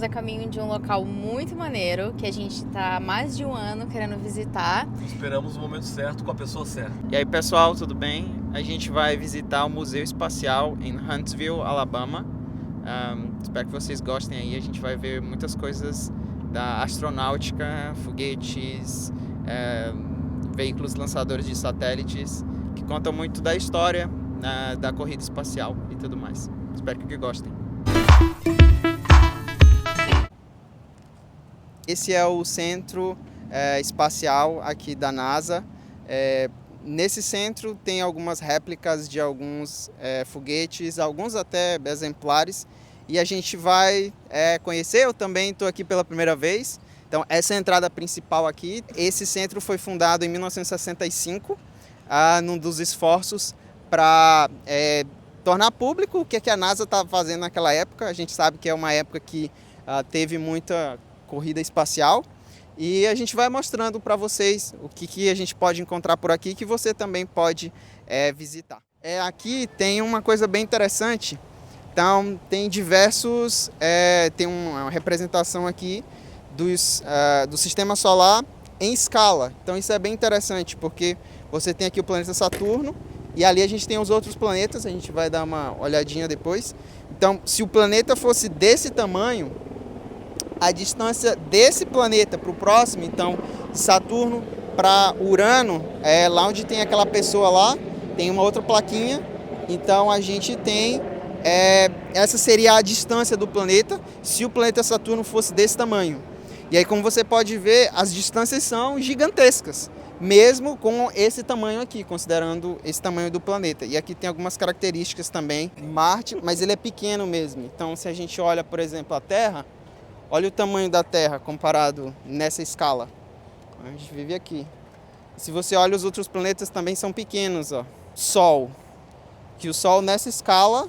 a caminho de um local muito maneiro, que a gente tá há mais de um ano querendo visitar. Esperamos o momento certo com a pessoa certa. E aí, pessoal, tudo bem? A gente vai visitar o Museu Espacial em Huntsville, Alabama. Espero que vocês gostem aí. A gente vai ver muitas coisas da astronáutica, foguetes, veículos lançadores de satélites, que contam muito da história da corrida espacial e tudo mais. Espero que gostem. Esse é o centro espacial aqui da NASA. Nesse centro tem algumas réplicas de alguns foguetes, alguns até exemplares, e a gente vai conhecer. Eu também estou aqui pela primeira vez. Então, essa é a entrada principal aqui. Esse centro foi fundado em 1965, num dos esforços para tornar público o que a NASA estava fazendo naquela época. A gente sabe que é uma época que teve muita corrida espacial, e a gente vai mostrando para vocês o que a gente pode encontrar por aqui, que você também pode visitar. Aqui tem uma coisa bem interessante. Então, tem diversos, tem uma representação aqui do sistema solar em escala. Então isso é bem interessante, porque você tem aqui o planeta Saturno, e ali a gente tem os outros planetas. A gente vai dar uma olhadinha depois. Então, se o planeta fosse desse tamanho, a distância desse planeta para o próximo, então de Saturno para Urano, lá onde tem aquela pessoa lá, tem uma outra plaquinha. Então a gente tem, essa seria a distância do planeta se o planeta Saturno fosse desse tamanho. E aí, como você pode ver, as distâncias são gigantescas, mesmo com esse tamanho aqui, considerando esse tamanho do planeta. E aqui tem algumas características também. Marte, mas ele é pequeno mesmo. Então, se a gente olha, por exemplo, a Terra, olha o tamanho da Terra comparado nessa escala. A gente vive aqui. Se você olha, os outros planetas também são pequenos. Ó. Sol, que o Sol nessa escala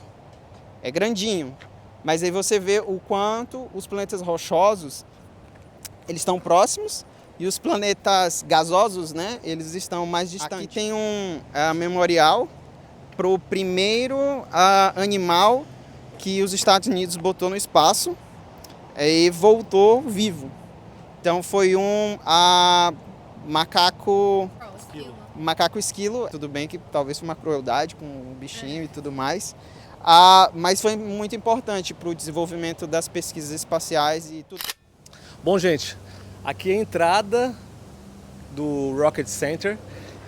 é grandinho. Mas aí você vê o quanto os planetas rochosos, eles estão próximos, e os planetas gasosos, né, eles estão mais distantes. Aqui tem um memorial para o primeiro animal que os Estados Unidos botou no espaço e voltou vivo. Então foi um macaco esquilo. Tudo bem que talvez foi uma crueldade com o bichinho e tudo mais, mas foi muito importante para o desenvolvimento das pesquisas espaciais e tudo. Bom, gente, aqui é a entrada do Rocket Center.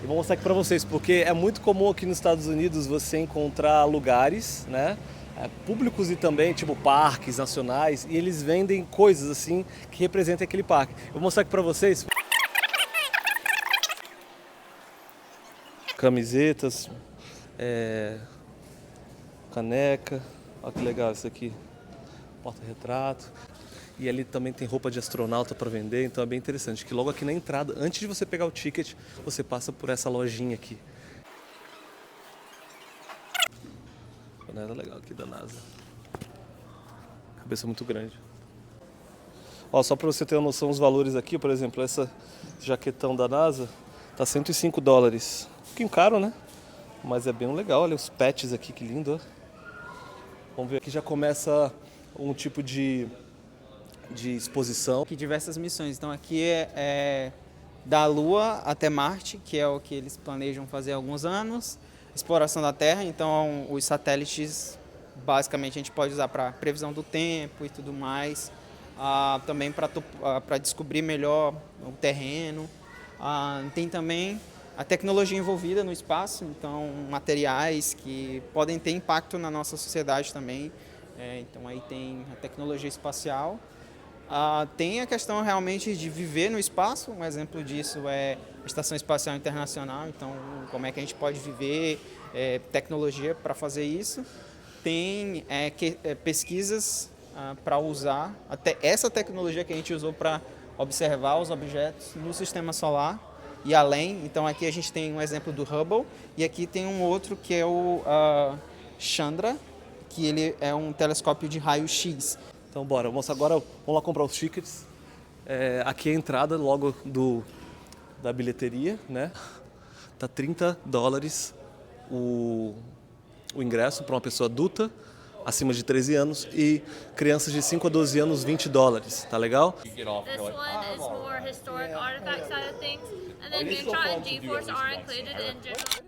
E vou mostrar aqui para vocês, porque é muito comum aqui nos Estados Unidos você encontrar lugares, né, públicos e também tipo parques nacionais, e eles vendem coisas assim que representem aquele parque. Eu vou mostrar aqui para vocês. Camisetas, caneca, olha que legal isso aqui, porta-retrato. E ali também tem roupa de astronauta para vender, então é bem interessante, que logo aqui na entrada, antes de você pegar o ticket, você passa por essa lojinha aqui. Panela legal aqui da NASA. Cabeça muito grande. Ó, só para você ter uma noção os valores aqui, por exemplo, essa jaquetão da NASA tá $105. Um pouquinho caro, né? Mas é bem legal, olha os patches aqui, que lindo. Vamos ver, aqui já começa um tipo de exposição. Aqui diversas missões. Então aqui é da Lua até Marte, que é o que eles planejam fazer há alguns anos. Exploração da Terra, então os satélites basicamente a gente pode usar para previsão do tempo e tudo mais. Também para descobrir melhor o terreno. Tem também a tecnologia envolvida no espaço, então materiais que podem ter impacto na nossa sociedade também. Então aí tem a tecnologia espacial. Tem a questão realmente de viver no espaço. Um exemplo disso é a Estação Espacial Internacional. Então, como é que a gente pode viver, tecnologia para fazer isso. Tem pesquisas para usar até essa tecnologia que a gente usou para observar os objetos no sistema solar e além. Então, aqui a gente tem um exemplo do Hubble, e aqui tem um outro que é o Chandra, que ele é um telescópio de raio-x. Então bora, vamos agora, vamos lá comprar os tickets. Aqui é a entrada logo da bilheteria, né? Tá $30 o ingresso para uma pessoa adulta. acima de 13 anos e crianças de 5 a 12 anos, $20, tá legal? This one is more historic artifact side of things, and then Neutron and G-Force are included in general.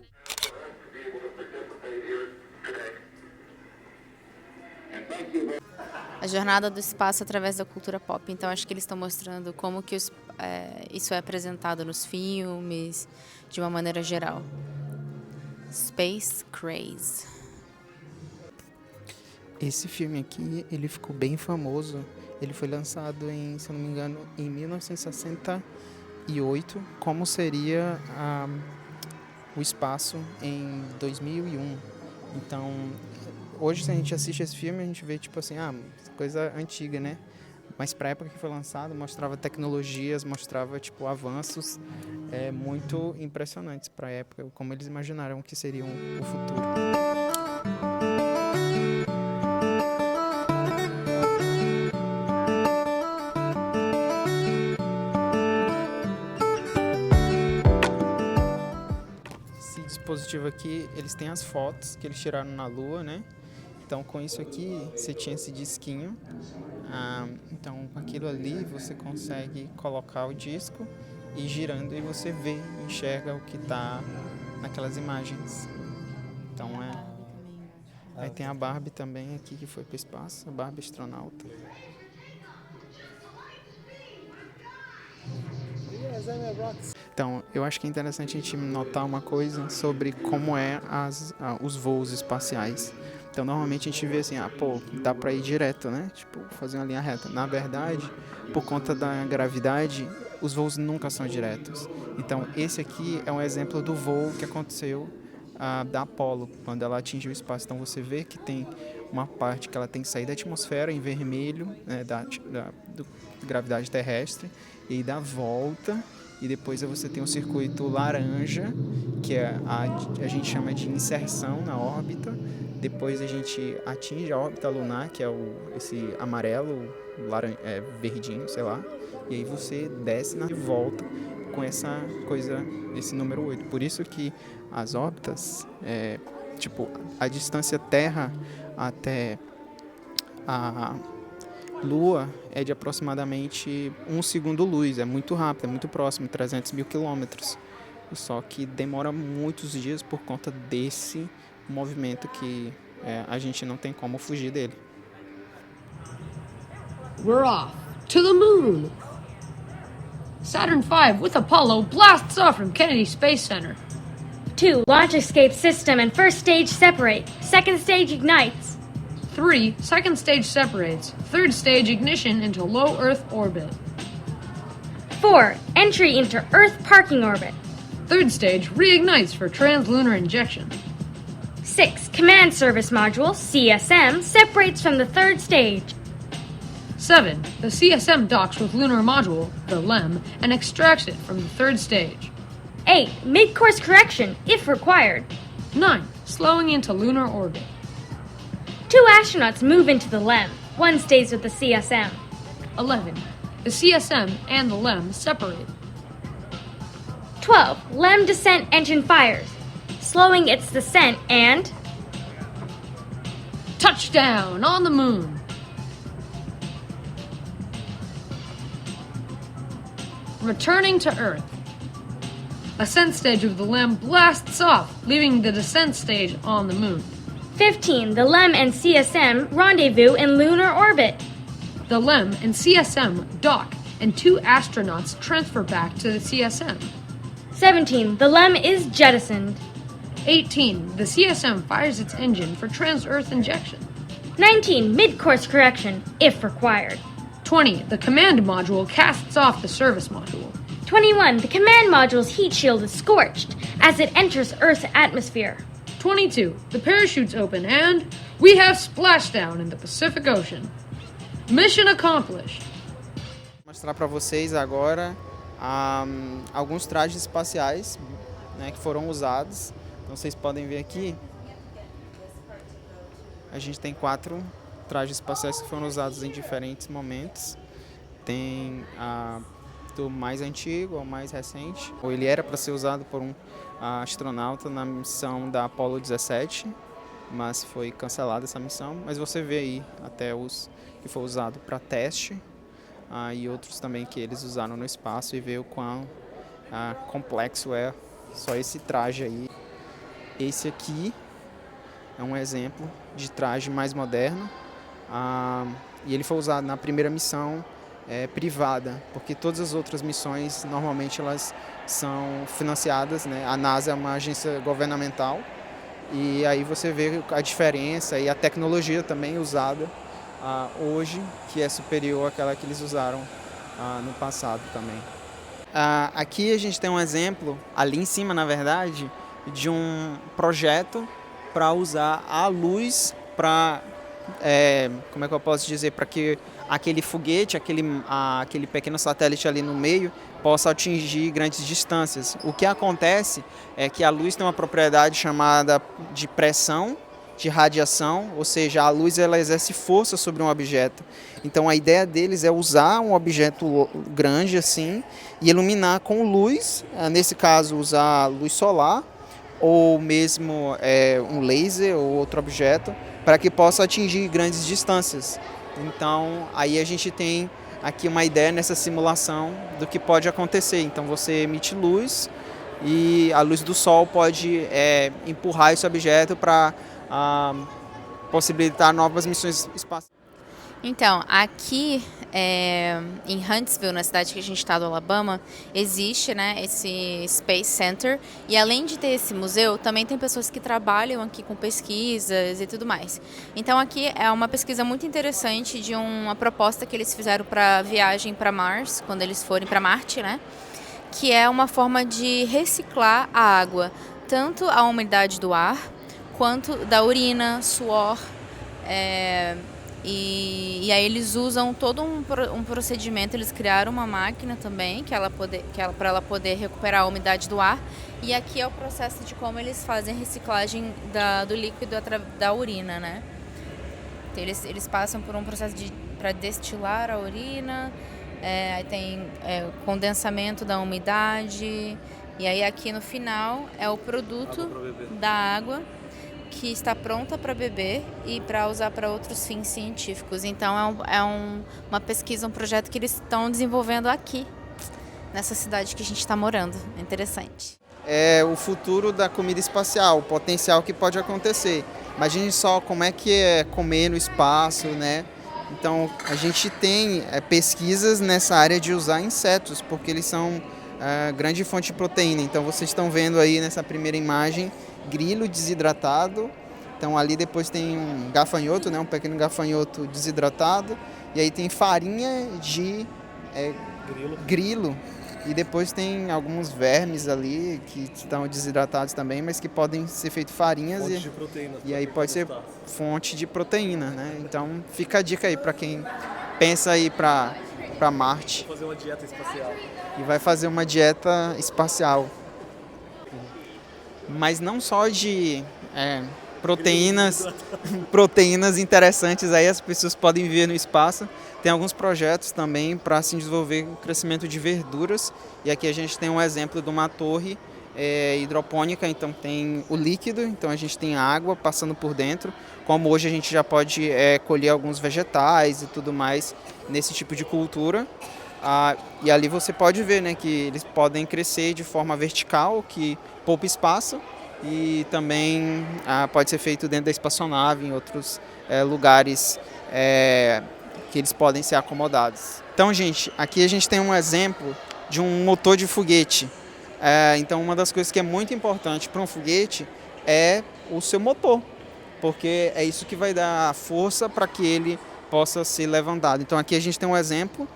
A jornada do espaço através da cultura pop. Então, acho que eles estão mostrando como que isso é apresentado nos filmes, de uma maneira geral. Space Craze. Esse filme aqui, ele ficou bem famoso. Ele foi lançado se eu não me engano, em 1968, como seria o espaço em 2001. Então, hoje, se a gente assiste esse filme, a gente vê, tipo assim, coisa antiga, né? Mas para a época que foi lançado, mostrava tecnologias, mostrava, tipo, avanços muito impressionantes para a época, como eles imaginaram que seria o futuro. Esse dispositivo aqui, eles têm as fotos que eles tiraram na Lua, né? Então, com isso aqui, você tinha esse disquinho. Então, com aquilo ali, você consegue colocar o disco e girando, e você vê, enxerga o que está naquelas imagens. Então, Aí tem a Barbie também aqui, que foi para o espaço, a Barbie astronauta. Então, eu acho que é interessante a gente notar uma coisa sobre como os voos espaciais. Então, normalmente a gente vê assim, dá para ir direto, né? Tipo, fazer uma linha reta. Na verdade, por conta da gravidade, os voos nunca são diretos. Então, esse aqui é um exemplo do voo que aconteceu da Apollo, quando ela atingiu o espaço. Então, você vê que tem uma parte que ela tem que sair da atmosfera em vermelho, né, da gravidade terrestre, e dar volta, e depois você tem o circuito laranja, que a gente chama de inserção na órbita. Depois a gente atinge a órbita lunar, que é esse amarelo, verdinho, sei lá. E aí você desce e volta com essa coisa, esse número 8. Por isso que as órbitas, a distância Terra até a Lua é de aproximadamente 1 segundo-luz. É muito rápido, é muito próximo, 300 mil quilômetros. Só que demora muitos dias por conta desse movimento que a gente não tem como fugir dele. We're off to the moon. Saturn V with Apollo blasts off from Kennedy Space Center. 2. Launch escape system and first stage separate. Second stage ignites. 3. Second stage separates. Third stage ignition into low Earth orbit. 4. Entry into Earth parking orbit. Third stage reignites for translunar injection. 6. Command Service Module, CSM, separates from the third stage. 7. The CSM docks with Lunar Module, the LEM, and extracts it from the third stage. 8. Mid-course correction, if required. 9. Slowing into lunar orbit. 2 astronauts move into the LEM. 1 stays with the CSM. 11. The CSM and the LEM separate. 12. LEM descent engine fires, slowing its descent and... Touchdown on the moon! Returning to Earth. Ascent stage of the LEM blasts off, leaving the descent stage on the moon. 15. The LEM and CSM rendezvous in lunar orbit. The LEM and CSM dock, and 2 astronauts transfer back to the CSM. 17. The LEM is jettisoned. 18. The CSM fires its engine for trans-Earth injection. 19. Mid-course correction, if required. 20. The command module casts off the service module. 21. The command module's heat shield is scorched as it enters Earth's atmosphere. 22. The parachutes open and we have splashdown in the Pacific Ocean. Mission accomplished. Vou mostrar para vocês agora alguns trajes espaciais, né, que foram usados. Então vocês podem ver aqui, a gente tem 4 trajes espaciais que foram usados em diferentes momentos. Tem do mais antigo ao mais recente. Ele era para ser usado por um astronauta na missão da Apollo 17. mas foi cancelada essa missão. Mas você vê aí até os que foi usado para teste e outros também que eles usaram no espaço, e vê o quão complexo é só esse traje aí. Esse aqui é um exemplo de traje mais moderno, e ele foi usado na primeira missão privada, porque todas as outras missões normalmente elas são financiadas, né? A NASA é uma agência governamental, e aí você vê a diferença e a tecnologia também usada hoje, que é superior àquela que eles usaram no passado também. Aqui a gente tem um exemplo, ali em cima na verdade, de um projeto para usar a luz para, como é que eu posso dizer, para que aquele foguete, aquele pequeno satélite ali no meio possa atingir grandes distâncias. O que acontece é que a luz tem uma propriedade chamada de pressão, de radiação, ou seja, a luz ela exerce força sobre um objeto. Então a ideia deles é usar um objeto grande assim e iluminar com luz, nesse caso usar luz solar ou mesmo um laser ou outro objeto, para que possa atingir grandes distâncias. Então aí a gente tem aqui uma ideia nessa simulação do que pode acontecer. Então você emite luz e a luz do sol pode empurrar esse objeto para possibilitar novas missões espaciais. Então, aqui em Huntsville, na cidade que a gente está do Alabama, existe, né, esse Space Center, e além de ter esse museu, também tem pessoas que trabalham aqui com pesquisas e tudo mais. Então aqui é uma pesquisa muito interessante de uma proposta que eles fizeram para viagem para Mars, quando eles forem para Marte, né, que é uma forma de reciclar a água, tanto a umidade do ar, quanto da urina, suor, e aí eles usam todo um procedimento, eles criaram uma máquina também, para ela poder recuperar a umidade do ar, e aqui é o processo de como eles fazem a reciclagem do líquido da urina, né? Então, eles passam por um processo para destilar a urina, aí tem condensamento da umidade, e aí aqui no final é o produto da água, que está pronta para beber e para usar para outros fins científicos. Então uma pesquisa, um projeto que eles estão desenvolvendo aqui, nessa cidade que a gente está morando. É interessante. É o futuro da comida espacial, o potencial que pode acontecer. Imagine só como é que é comer no espaço, né? Então a gente tem pesquisas nessa área de usar insetos, porque eles são grande fonte de proteína. Então vocês estão vendo aí nessa primeira imagem grilo desidratado. Então ali depois tem um gafanhoto, né, um pequeno gafanhoto desidratado, e aí tem farinha de grilo, e depois tem alguns vermes ali que estão desidratados também, mas que podem ser feitos farinhas Fonte de proteína, e aí pode ser fonte de proteína, né? Então fica a dica aí para quem pensa ir para Marte. Fazer uma dieta espacial. E vai fazer uma dieta espacial. Mas não só de proteínas interessantes aí as pessoas podem viver no espaço. Tem alguns projetos também para se desenvolver o crescimento de verduras. E aqui a gente tem um exemplo de uma torre hidropônica. Então tem o líquido, então a gente tem água passando por dentro. Como hoje a gente já pode colher alguns vegetais e tudo mais nesse tipo de cultura. E ali você pode ver, né, que eles podem crescer de forma vertical, que poupa espaço, e também pode ser feito dentro da espaçonave, em outros lugares que eles podem ser acomodados. Então, gente, aqui a gente tem um exemplo de um motor de foguete. Então, uma das coisas que é muito importante para um foguete é o seu motor, porque é isso que vai dar força para que ele possa ser levantado. Então, aqui a gente tem um exemplo.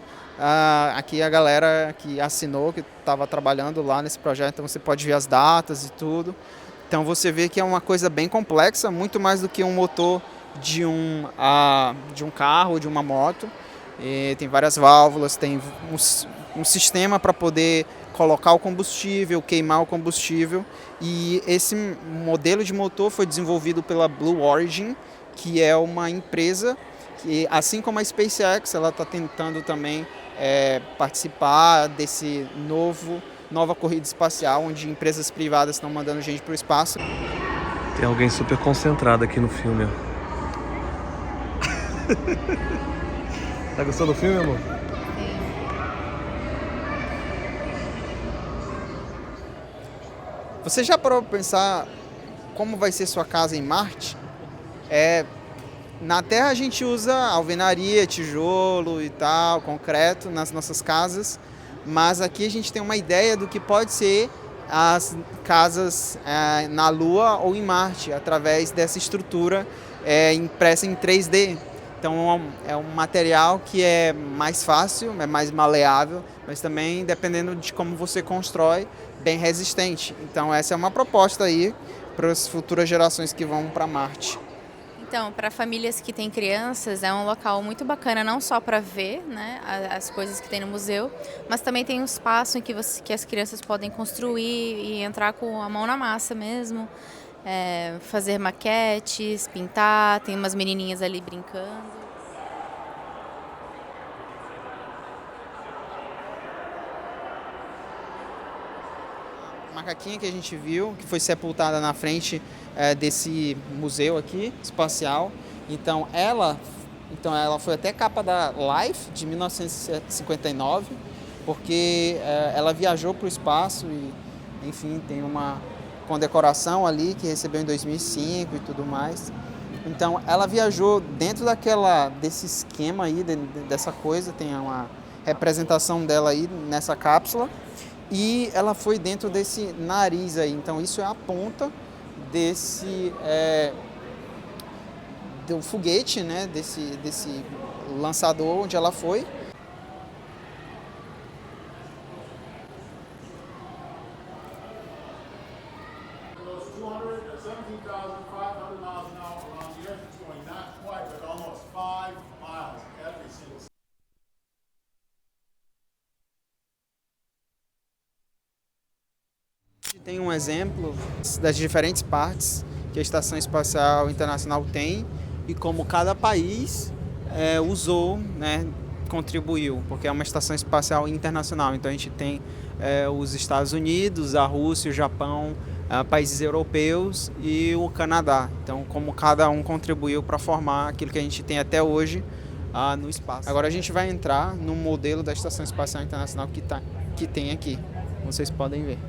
Aqui a galera que assinou, que estava trabalhando lá nesse projeto, então você pode ver as datas e tudo. Então você vê que é uma coisa bem complexa, muito mais do que um motor de um carro, de uma moto. Tem várias válvulas, tem um sistema para poder colocar o combustível, queimar o combustível. E esse modelo de motor foi desenvolvido pela Blue Origin, que é uma empresa que, assim como a SpaceX, ela está tentando também participar desse nova corrida espacial, onde empresas privadas estão mandando gente para o espaço. Tem alguém super concentrado aqui no filme, ó. Tá gostando do filme, amor? Você já parou para pensar como vai ser sua casa em Marte? Na Terra a gente usa alvenaria, tijolo e tal, concreto nas nossas casas, mas aqui a gente tem uma ideia do que pode ser as casas na Lua ou em Marte, através dessa estrutura impressa em 3D. Então é um material que é mais fácil, é mais maleável, mas também, dependendo de como você constrói, bem resistente. Então essa é uma proposta aí para as futuras gerações que vão para Marte. Então, para famílias que têm crianças, é um local muito bacana, não só para ver, né, as coisas que tem no museu, mas também tem um espaço em que as crianças podem construir e entrar com a mão na massa mesmo, fazer maquetes, pintar, tem umas menininhas ali brincando. A macaquinha que a gente viu, que foi sepultada na frente desse museu aqui, espacial. Então ela foi até capa da Life, de 1959, porque ela viajou para o espaço e, enfim, tem uma condecoração ali que recebeu em 2005 e tudo mais. Então ela viajou dentro desse esquema aí, dessa coisa, tem uma representação dela aí nessa cápsula. E ela foi dentro desse nariz aí, então isso é a ponta do foguete, né? Desse lançador onde ela foi. Tem um exemplo das diferentes partes que a Estação Espacial Internacional tem e como cada país usou, né, contribuiu, porque é uma estação espacial internacional. Então a gente tem os Estados Unidos, a Rússia, o Japão, países europeus e o Canadá. Então como cada um contribuiu para formar aquilo que a gente tem até hoje no espaço. Agora a gente vai entrar no modelo da Estação Espacial Internacional que tem aqui, vocês podem ver.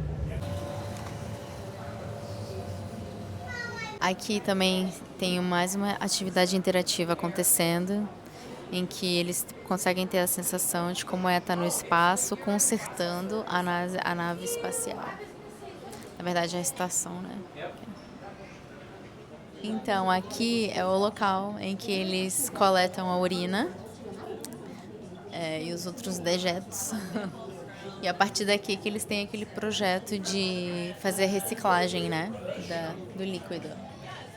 Aqui também tem mais uma atividade interativa acontecendo, em que eles conseguem ter a sensação de como estar no espaço, consertando a nave espacial. Na verdade, é a estação, né? Então, aqui é o local em que eles coletam a urina e os outros dejetos. E a partir daqui que eles têm aquele projeto de fazer reciclagem, né, do líquido.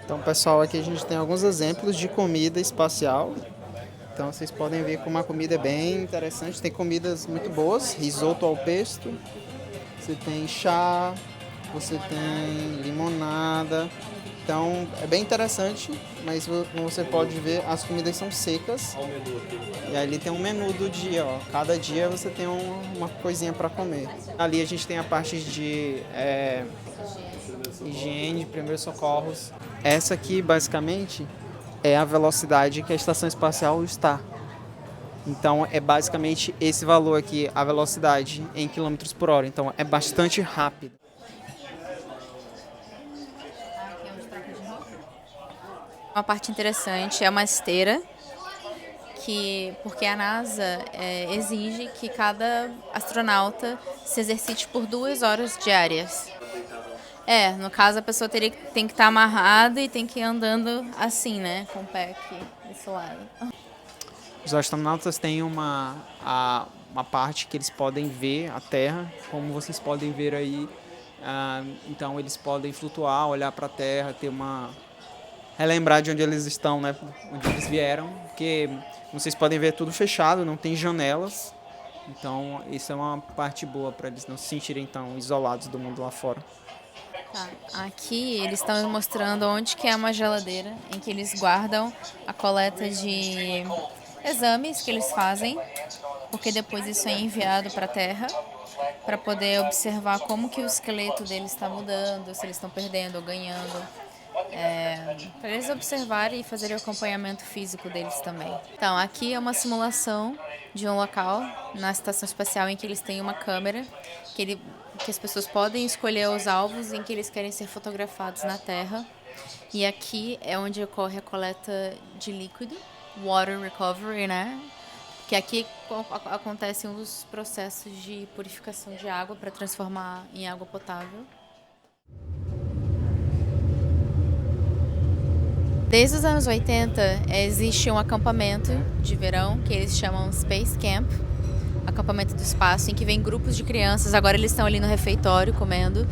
Então, pessoal, aqui a gente tem alguns exemplos de comida espacial. Então, vocês podem ver como a comida é bem interessante. Tem comidas muito boas, risoto ao pesto. Você tem chá, você tem limonada. Então, é bem interessante, mas como você pode ver, as comidas são secas. E ali tem um menu do dia, ó. Cada dia você tem uma coisinha para comer. Ali a gente tem a parte de higiene, primeiros socorros. Essa aqui, basicamente, é a velocidade que a estação espacial está. Então, é basicamente esse valor aqui, a velocidade em quilômetros por hora. Então, é bastante rápido. Uma parte interessante é uma esteira, porque a NASA exige que cada astronauta se exercite por 2 horas diárias. No caso a pessoa tem que estar amarrada e tem que ir andando assim, né, com o pé aqui, desse lado. Os astronautas têm uma parte que eles podem ver a Terra, como vocês podem ver aí. Então eles podem flutuar, olhar para a Terra, relembrar de onde eles estão, né, onde eles vieram, porque vocês podem ver tudo fechado, não tem janelas. Então isso é uma parte boa para eles não se sentirem tão isolados do mundo lá fora. Tá. Aqui eles estão mostrando onde que é uma geladeira em que eles guardam a coleta de exames que eles fazem, porque depois isso é enviado para a Terra para poder observar como que o esqueleto deles está mudando, se eles estão perdendo ou ganhando. para eles observarem e fazerem o acompanhamento físico deles também. Então, aqui é uma simulação de um local na estação espacial em que eles têm uma câmera que as pessoas podem escolher os alvos em que eles querem ser fotografados na Terra. E aqui é onde ocorre a coleta de líquido, water recovery, né? Que aqui acontece um dos processos de purificação de água para transformar em água potável. Desde os anos 80, existe um acampamento de verão que eles chamam Space Camp, acampamento do espaço, em que vem grupos de crianças. Agora eles estão ali no refeitório comendo,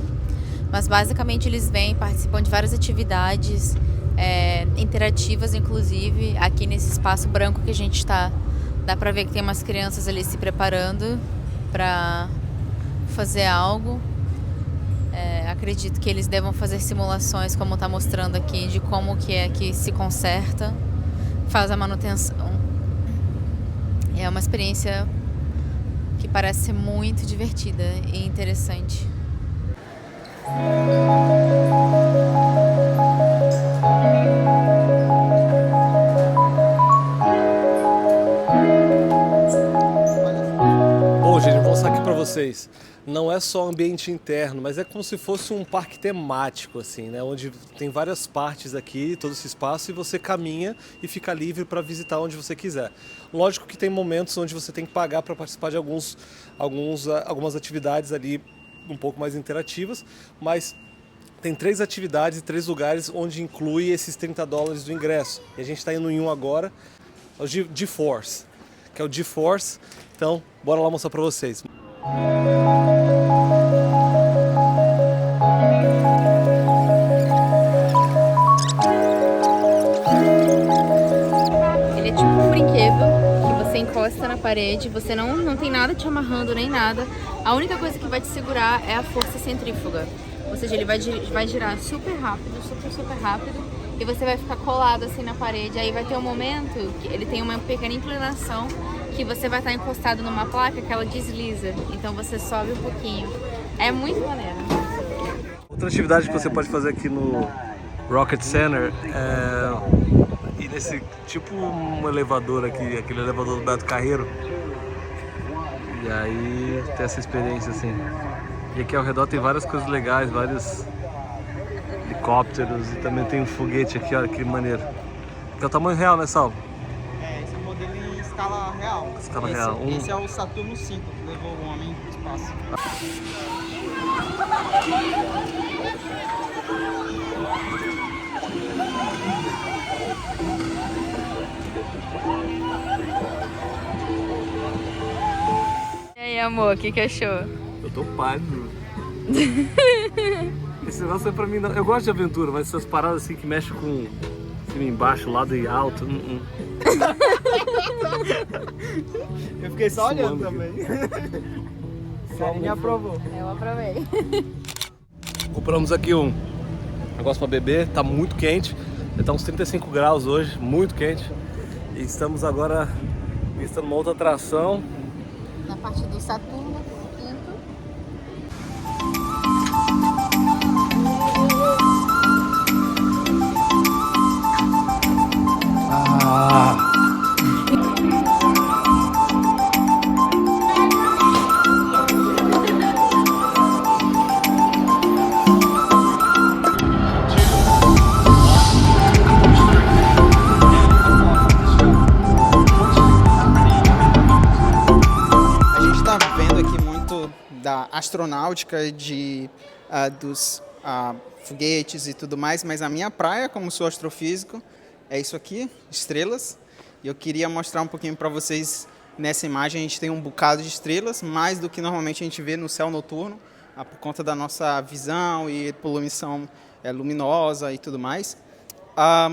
mas basicamente eles vêm, participam de várias atividades interativas, inclusive aqui nesse espaço branco que a gente está. Dá para ver que tem umas crianças ali se preparando para fazer algo. Acredito que eles devam fazer simulações, como está mostrando aqui, de como que é que se conserta, faz a manutenção. É uma experiência que parece ser muito divertida e interessante. Bom, gente, vou mostrar aqui para vocês. Não é só ambiente interno, mas é como se fosse um parque temático, assim, né? Onde tem várias partes aqui, todo esse espaço, e você caminha e fica livre para visitar onde você quiser. Lógico que tem momentos onde você tem que pagar para participar de algumas atividades ali um pouco mais interativas, mas tem 3 atividades e 3 lugares onde inclui esses $30 do ingresso. E a gente está indo em um agora, é o GeForce, que é o GeForce. Então, bora lá mostrar para vocês. Ele é tipo um brinquedo que você encosta na parede, você não tem nada te amarrando nem nada. A única coisa que vai te segurar é a força centrífuga. Ou seja, ele vai girar super rápido, super rápido, e você vai ficar colado assim na parede. Aí vai ter um momento que ele tem uma pequena inclinação que você vai estar encostado numa placa que ela desliza. Então você sobe um pouquinho. É muito maneiro. Outra atividade que você pode fazer aqui no Rocket Center é ir nesse tipo um elevador aqui, aquele elevador do Beto Carreiro. E aí ter essa experiência assim. E aqui ao redor tem várias coisas legais, vários helicópteros, e também tem um foguete aqui, olha que maneiro. Que é o tamanho real, né, Sal? Esse é um modelo em escala real. Escala real. Esse é o Saturno V, que levou o homem para o espaço. E aí, amor, o que achou? Eu tô pálido. Esse negócio é pra mim não. Eu gosto de aventura, mas essas paradas assim que mexem com cima e embaixo, lado e alto. Eu fiquei só olhando Suando também. Carinha aprovou. Eu aprovei. Compramos aqui um negócio pra beber, tá muito quente. Tá uns 35 graus hoje, muito quente. E estamos agora visitando uma outra atração. Na parte do Saturno V. Da astronáutica, dos foguetes e tudo mais, mas a minha praia, como sou astrofísico, é isso aqui, estrelas. E eu queria mostrar um pouquinho para vocês. Nessa imagem a gente tem um bocado de estrelas, mais do que normalmente a gente vê no céu noturno, por conta da nossa visão e poluição luminosa e tudo mais.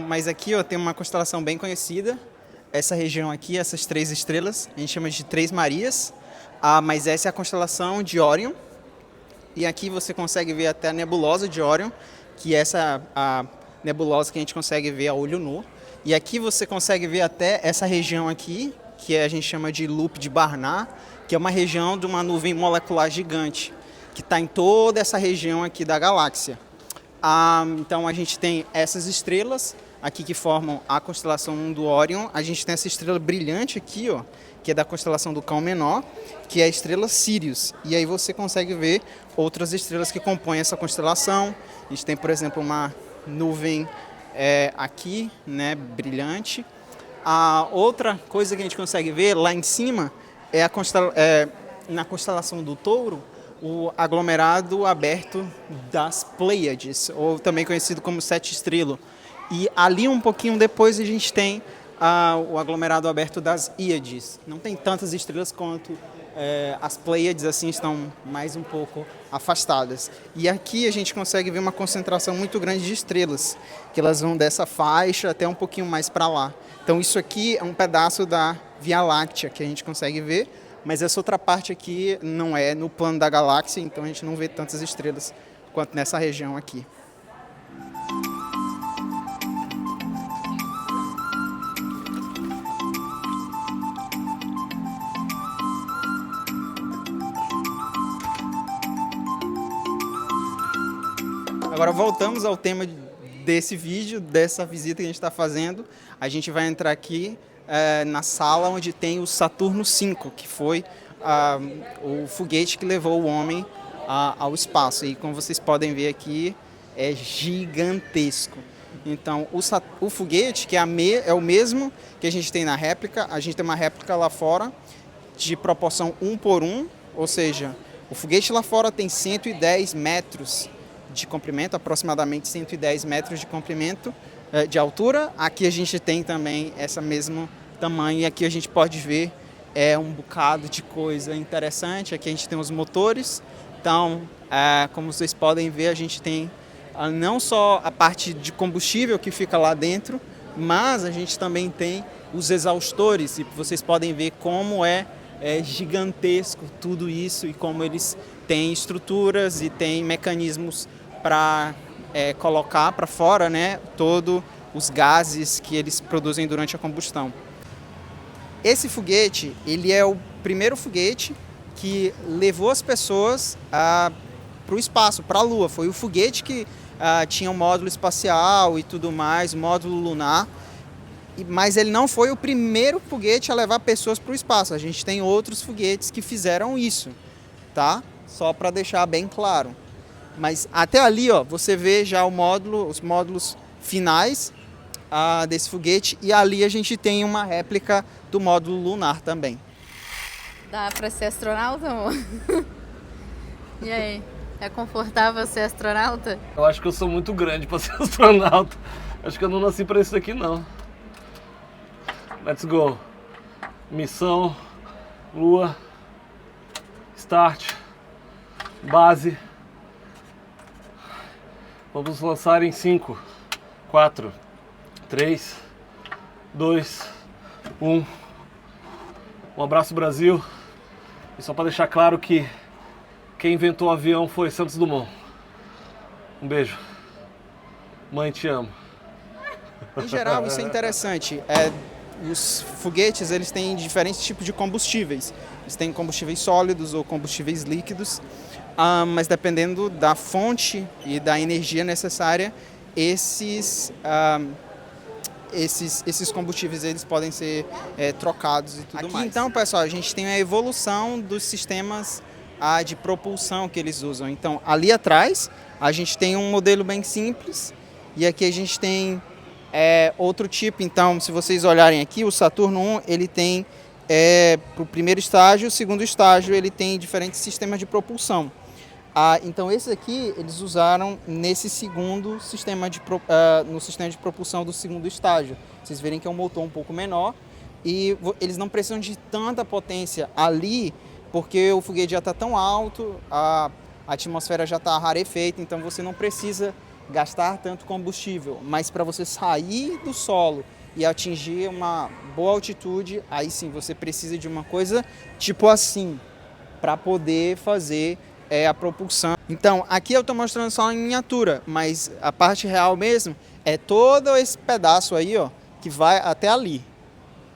Mas aqui tem uma constelação bem conhecida. Essa região aqui, essas 3 estrelas, a gente chama de 3 Marias. Mas essa é a constelação de Orion, e aqui você consegue ver até a nebulosa de Orion, que essa é a nebulosa que a gente consegue ver a olho nu. E aqui você consegue ver até essa região aqui, que a gente chama de Loop de Barnard, que é uma região de uma nuvem molecular gigante, que está em toda essa região aqui da galáxia. Então a gente tem essas estrelas aqui que formam a constelação do Órion. A gente tem essa estrela brilhante aqui, ó, que é da constelação do Cão Menor, que é a estrela Sirius. E aí você consegue ver outras estrelas que compõem essa constelação. A gente tem, por exemplo, uma nuvem aqui, né, brilhante. A outra coisa que a gente consegue ver lá em cima é na constelação do Touro, o aglomerado aberto das Pleiades, ou também conhecido como Sete Estrelas. E ali um pouquinho depois a gente tem o aglomerado aberto das Íades. Não tem tantas estrelas quanto as Pleiades, assim, estão mais um pouco afastadas. E aqui a gente consegue ver uma concentração muito grande de estrelas, que elas vão dessa faixa até um pouquinho mais para lá. Então isso aqui é um pedaço da Via Láctea que a gente consegue ver, mas essa outra parte aqui não é no plano da galáxia, então a gente não vê tantas estrelas quanto nessa região aqui. Agora voltamos ao tema desse vídeo, dessa visita que a gente está fazendo. A gente vai entrar aqui na sala onde tem o Saturno V, que foi o foguete que levou o homem ao espaço. E como vocês podem ver aqui, é gigantesco. Então o foguete, que é o mesmo que a gente tem na réplica, a gente tem uma réplica lá fora de proporção 1:1, ou seja, o foguete lá fora tem 110 metros de comprimento, aproximadamente 110 metros de comprimento de altura. Aqui a gente tem também esse mesmo tamanho e aqui a gente pode ver um bocado de coisa interessante. Aqui a gente tem os motores, então como vocês podem ver, a gente tem não só a parte de combustível que fica lá dentro, mas a gente também tem os exaustores e vocês podem ver como é gigantesco tudo isso e como eles têm estruturas e têm mecanismos para colocar para fora, né, todos os gases que eles produzem durante a combustão. Esse foguete, ele é o primeiro foguete que levou as pessoas para o espaço, para a Lua. Foi o foguete que tinha um módulo espacial e tudo mais, módulo lunar, mas ele não foi o primeiro foguete a levar pessoas para o espaço. A gente tem outros foguetes que fizeram isso, tá? Só para deixar bem claro. Mas até ali, ó, você vê já os módulos finais desse foguete, e ali a gente tem uma réplica do módulo lunar também. Dá pra ser astronauta, amor? E aí? É confortável ser astronauta? Eu acho que eu sou muito grande para ser astronauta. Acho que eu não nasci para isso aqui, não. Let's go. Missão, Lua, start, base. Vamos lançar em 5, 4, 3, 2, 1. Um abraço, Brasil. E só para deixar claro que quem inventou o avião foi Santos Dumont. Um beijo. Mãe, te amo. Em geral, isso é interessante. Os foguetes, eles têm diferentes tipos de combustíveis. Eles têm combustíveis sólidos ou combustíveis líquidos. Mas dependendo da fonte e da energia necessária, esses combustíveis eles podem ser trocados e tudo mais. Então, pessoal, a gente tem a evolução dos sistemas de propulsão que eles usam. Então, ali atrás, a gente tem um modelo bem simples e aqui a gente tem outro tipo. Então, se vocês olharem aqui, o Saturno 1, ele tem para o primeiro estágio, o segundo estágio, ele tem diferentes sistemas de propulsão. Então, esse aqui, eles usaram nesse segundo sistema no sistema de propulsão do segundo estágio. Vocês verem que é um motor um pouco menor e eles não precisam de tanta potência ali, porque o foguete já está tão alto, a atmosfera já está rarefeita, então você não precisa gastar tanto combustível. Mas para você sair do solo e atingir uma boa altitude, aí sim você precisa de uma coisa tipo assim, para poder fazer a propulsão. Então, aqui eu estou mostrando só em miniatura, mas a parte real mesmo é todo esse pedaço aí, ó, que vai até ali.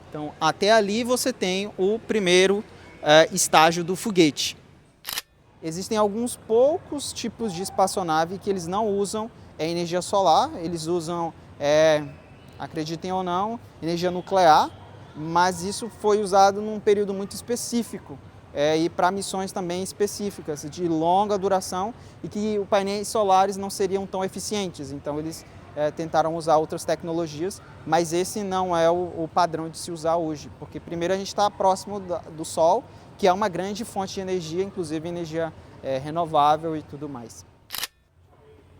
Então, até ali você tem o primeiro estágio do foguete. Existem alguns poucos tipos de espaçonave que eles não usam é energia solar, eles usam, acreditem ou não, energia nuclear, mas isso foi usado num período muito específico e para missões também específicas, de longa duração, e que os painéis solares não seriam tão eficientes, então eles tentaram usar outras tecnologias, mas esse não é o padrão de se usar hoje, porque primeiro a gente está próximo do Sol, que é uma grande fonte de energia, inclusive energia renovável e tudo mais.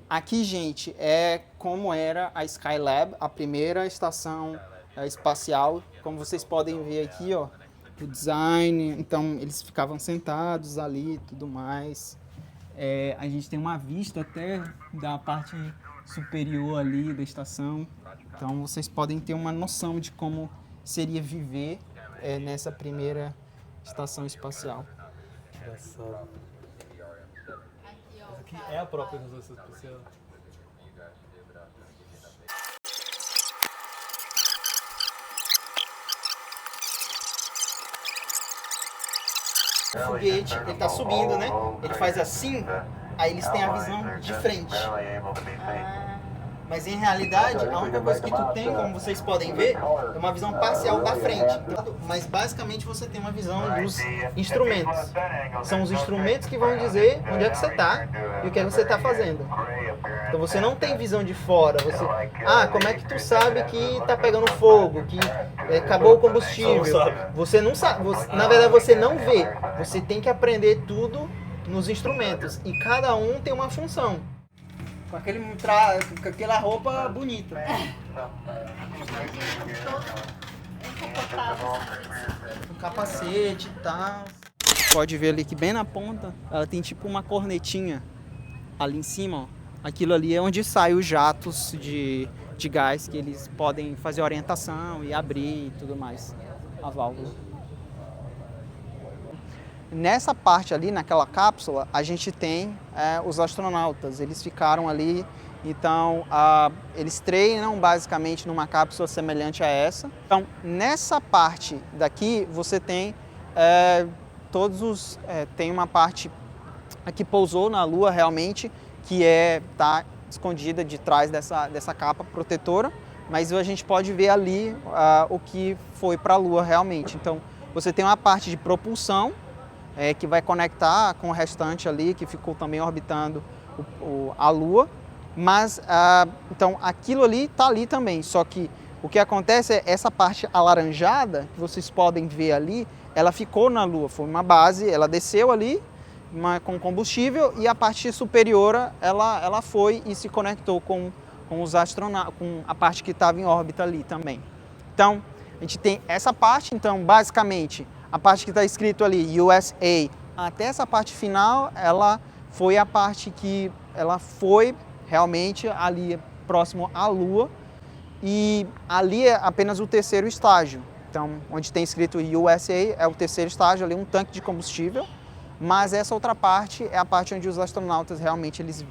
Aqui, gente, é como era a Skylab, a primeira estação espacial. Como vocês podem ver aqui, ó, o design. Então, eles ficavam sentados ali e tudo mais. A gente tem uma vista até da parte superior ali da estação. Então, vocês podem ter uma noção de como seria viver nessa primeira estação espacial. Engraçado. Aqui é a própria estação espacial. O foguete, ele tá subindo, né? Ele faz assim, aí eles têm a visão de frente. Mas em realidade, a única coisa que tu tem, como vocês podem ver, é uma visão parcial da frente. Mas basicamente você tem uma visão dos instrumentos. São os instrumentos que vão dizer onde é que você está e o que é que você está fazendo. Então você não tem visão de fora. Como é que tu sabe que está pegando fogo, que acabou o combustível? Você não sabe. Na verdade você não vê. Você tem que aprender tudo nos instrumentos. E cada um tem uma função. Com aquela roupa bonita. Com capacete e tal. Pode ver ali que bem na ponta, ela tem tipo uma cornetinha ali em cima, ó. Aquilo ali é onde saem os jatos de gás, que eles podem fazer orientação e abrir e tudo mais, a válvula. Nessa parte ali, naquela cápsula, a gente tem os astronautas. Eles ficaram ali, então eles treinam basicamente numa cápsula semelhante a essa. Então, nessa parte daqui, você tem tem uma parte que pousou na Lua realmente, que tá escondida de trás dessa capa protetora, mas a gente pode ver ali o que foi para a Lua realmente. Então, você tem uma parte de propulsão, que vai conectar com o restante ali, que ficou também orbitando a Lua. Mas, então, aquilo ali está ali também. Só que o que acontece é essa parte alaranjada, que vocês podem ver ali, ela ficou na Lua. Foi uma base, ela desceu ali com combustível e a parte superior, ela foi e se conectou com os astronautas, com a parte que estava em órbita ali também. Então, a gente tem essa parte, então, basicamente, a parte que está escrito ali, USA, até essa parte final, ela foi a parte que ela foi realmente ali próximo à Lua, e ali é apenas o terceiro estágio. Então, onde tem escrito USA é o terceiro estágio, ali um tanque de combustível, mas essa outra parte é a parte onde os astronautas realmente eles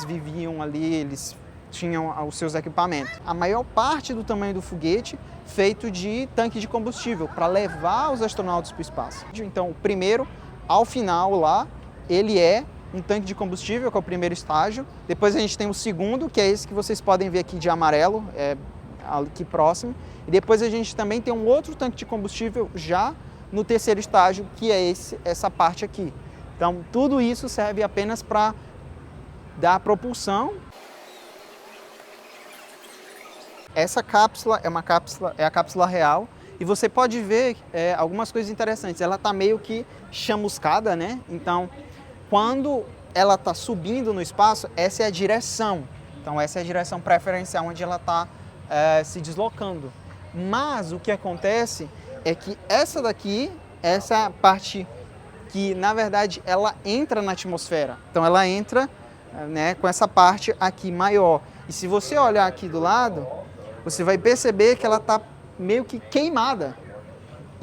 viviam ali, eles tinham os seus equipamentos. A maior parte do tamanho do foguete feito de tanque de combustível para levar os astronautas para o espaço. Então, o primeiro, ao final lá, ele é um tanque de combustível, que é o primeiro estágio. Depois a gente tem o segundo, que é esse que vocês podem ver aqui de amarelo, aqui próximo. E depois a gente também tem um outro tanque de combustível já no terceiro estágio, que é essa parte aqui. Então, tudo isso serve apenas para dar propulsão. Essa cápsula é a cápsula real, e você pode ver algumas coisas interessantes. Ela está meio que chamuscada, né? Então, quando ela está subindo no espaço, essa é a direção. Então, essa é a direção preferencial onde ela está se deslocando. Mas o que acontece é que essa daqui, essa é a parte que, na verdade, ela entra na atmosfera. Então, ela entra, né, com essa parte aqui maior. E se você olhar aqui do lado, você vai perceber que ela está meio que queimada.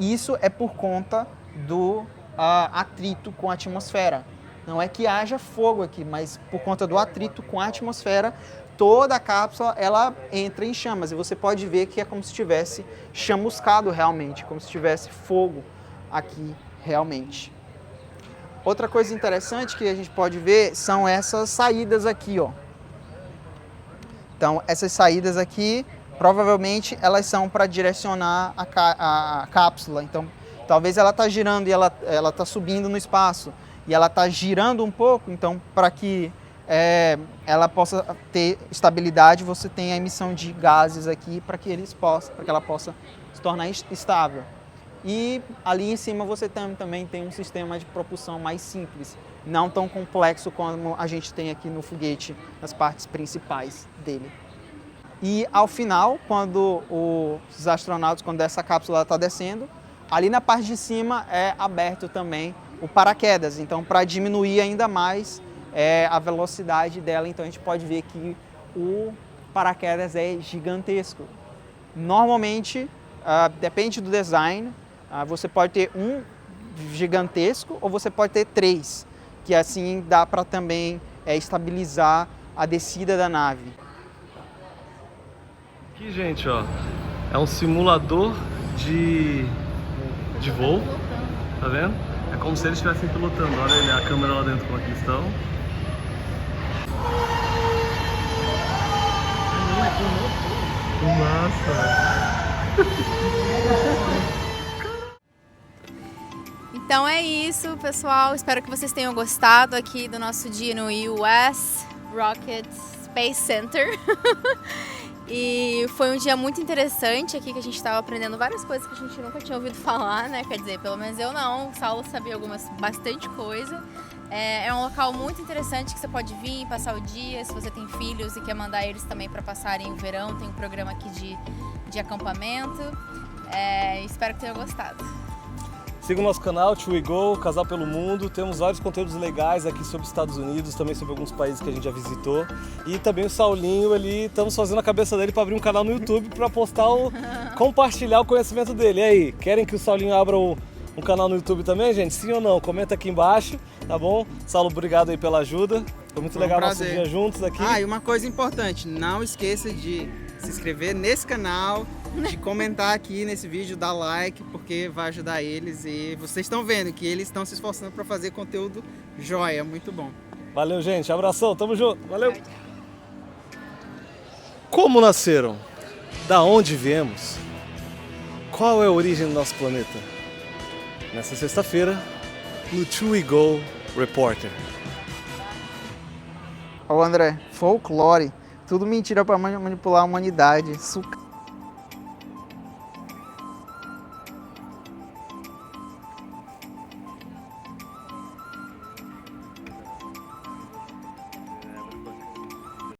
Isso é por conta do atrito com a atmosfera. Não é que haja fogo aqui, mas por conta do atrito com a atmosfera, toda a cápsula ela entra em chamas. E você pode ver que é como se tivesse chamuscado realmente, como se tivesse fogo aqui realmente. Outra coisa interessante que a gente pode ver são essas saídas aqui, ó. Então, essas saídas aqui, provavelmente, elas são para direcionar a cápsula. Então, talvez ela está girando e ela está subindo no espaço e ela está girando um pouco, então, para que ela possa ter estabilidade, você tem a emissão de gases aqui para que ela possa se tornar estável. E ali em cima você também tem um sistema de propulsão mais simples, não tão complexo como a gente tem aqui no foguete, nas partes principais dele. E ao final, quando os astronautas, quando essa cápsula está descendo, ali na parte de cima é aberto também o paraquedas, então para diminuir ainda mais a velocidade dela, então a gente pode ver que o paraquedas é gigantesco. Normalmente, depende do design, você pode ter um gigantesco ou você pode ter 3, que assim dá para também estabilizar a descida da nave. Aqui, gente, ó, é um simulador de voo, tá vendo? É como se eles estivessem pilotando. Olha aí a câmera lá dentro, como é que eles estão. Que massa! Então é isso, pessoal. Espero que vocês tenham gostado aqui do nosso dia no US Rocket Space Center. E foi um dia muito interessante aqui, que a gente estava aprendendo várias coisas que a gente nunca tinha ouvido falar, né? Quer dizer, pelo menos eu não. O Saulo sabia bastante coisa. É um local muito interessante que você pode vir, passar o dia, se você tem filhos e quer mandar eles também para passarem o verão. Tem um programa aqui de acampamento. Espero que tenham gostado. Siga o nosso canal, To We Go, Casal pelo Mundo. Temos vários conteúdos legais aqui sobre os Estados Unidos, também sobre alguns países que a gente já visitou. E também o Saulinho ali, estamos fazendo a cabeça dele para abrir um canal no YouTube para compartilhar o conhecimento dele. E aí, querem que o Saulinho abra um canal no YouTube também, gente? Sim ou não? Comenta aqui embaixo, tá bom? Saulo, obrigado aí pela ajuda. Foi muito legal nosso dia juntos aqui. E uma coisa importante, não esqueça de se inscrever nesse canal, de comentar aqui nesse vídeo, dar like, porque vai ajudar eles e vocês estão vendo que eles estão se esforçando para fazer conteúdo joia, muito bom. Valeu, gente. Abração, tamo junto. Valeu. Como nasceram? Da onde viemos? Qual é a origem do nosso planeta? Nessa sexta-feira, no To We Go Reporter. Ô André, folclore, tudo mentira para manipular a humanidade, sucata.